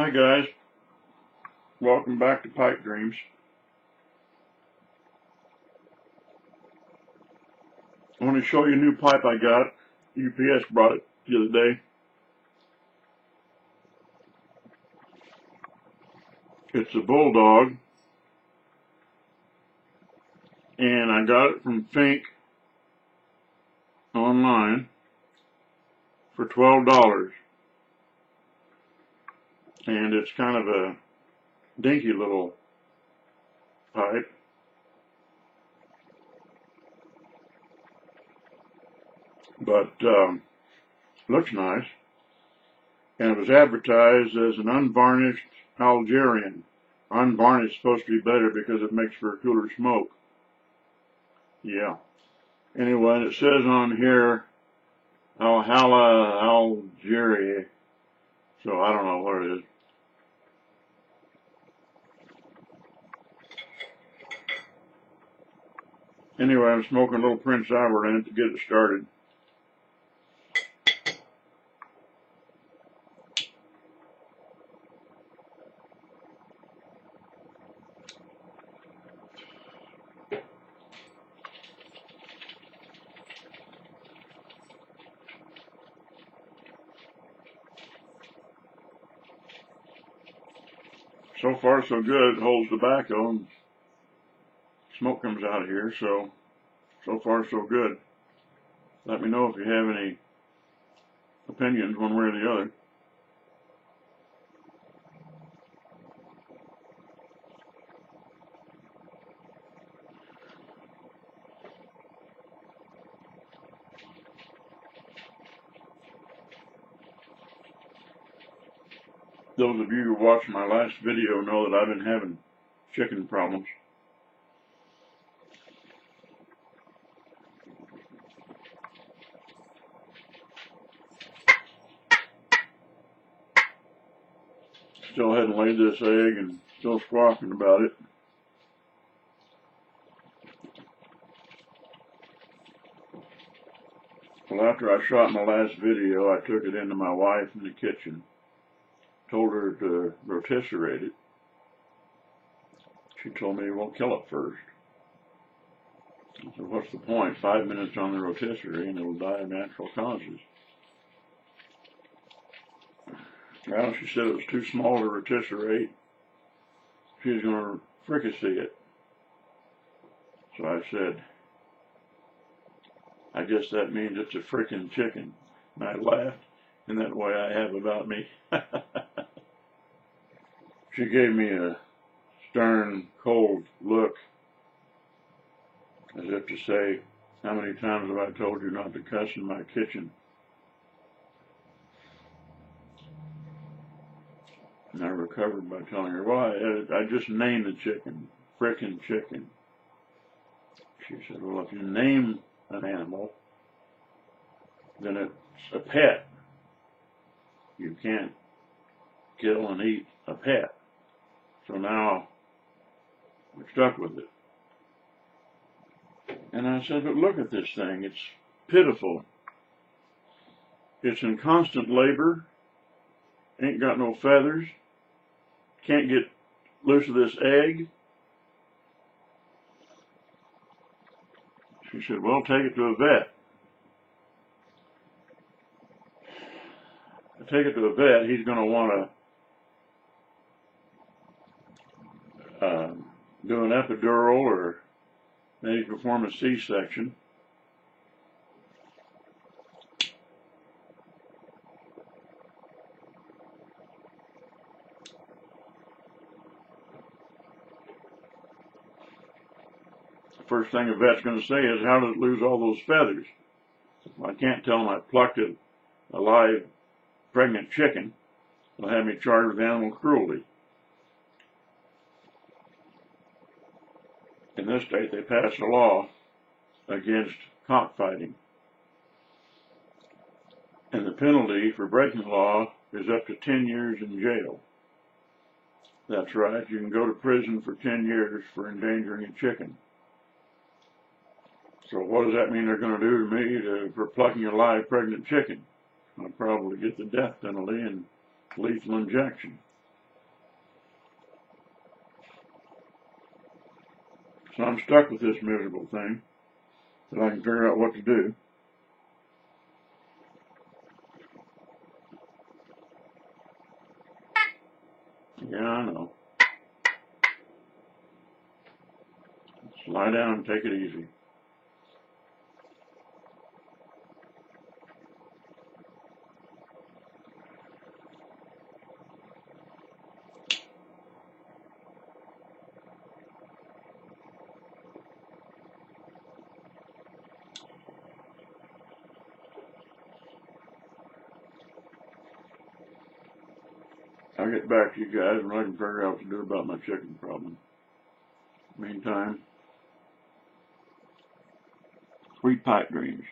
Hi guys, welcome back to Pipe Dreams. I want to show you a new pipe I got. UPS brought it the other day. It's a bulldog, and I got it from Fink online for $12. And it's kind of a dinky little pipe. But looks nice. And it was advertised as an unvarnished Algerian. Unvarnished is supposed to be better because it makes for cooler smoke. Yeah. Anyway, it says on here Alhala Algeria. So I don't know what it is. Anyway, I'm smoking a little Prince Albert in it to get it started. So far so good. It holds tobacco and smoke comes out of here, so far so good. Let me know if you have any opinions one way or the other. Those of you who watched my last video know that I've been having chicken problems. Still hadn't laid this egg and still squawking about it. Well, after I shot my last video, I took it into my wife in the kitchen. Told her to rotisserate it. She told me, well, kill it first. I said, what's the point? 5 minutes on the rotisserie and it'll die of natural causes. Well, she said it was too small to rotisserate. She was going to fricassee it. So I said, I guess that means it's a frickin' chicken. And I laughed in that way I have about me. She gave me a stern, cold look, as if to say, how many times have I told you not to cuss in my kitchen? And I recovered by telling her, well, I just named the chicken, frickin' chicken. She said, well, if you name an animal, then it's a pet. You can't kill and eat a pet. So now we're stuck with it. And I said, but look at this thing. It's pitiful. It's in constant labor. Ain't got no feathers. Can't get loose of this egg. She said, well, take it to a vet. I take it to a vet, he's going to want to do an epidural or maybe perform a C-section. The first thing a vet's going to say is, how did it lose all those feathers? Well, I can't tell him I plucked a live pregnant chicken. They'll have me charged with animal cruelty. In this state, they passed a law against cockfighting. And the penalty for breaking the law is up to 10 years in jail. That's right, you can go to prison for 10 years for endangering a chicken. So what does that mean they're going to do to me for plucking a live pregnant chicken? I'll probably get the death penalty and lethal injection. So I'm stuck with this miserable thing that I can figure out what to do. Yeah, I know. Just lie down and take it easy. I'll get back to you guys when I can figure out what to do about my chicken problem. Meantime, sweet pipe dreams.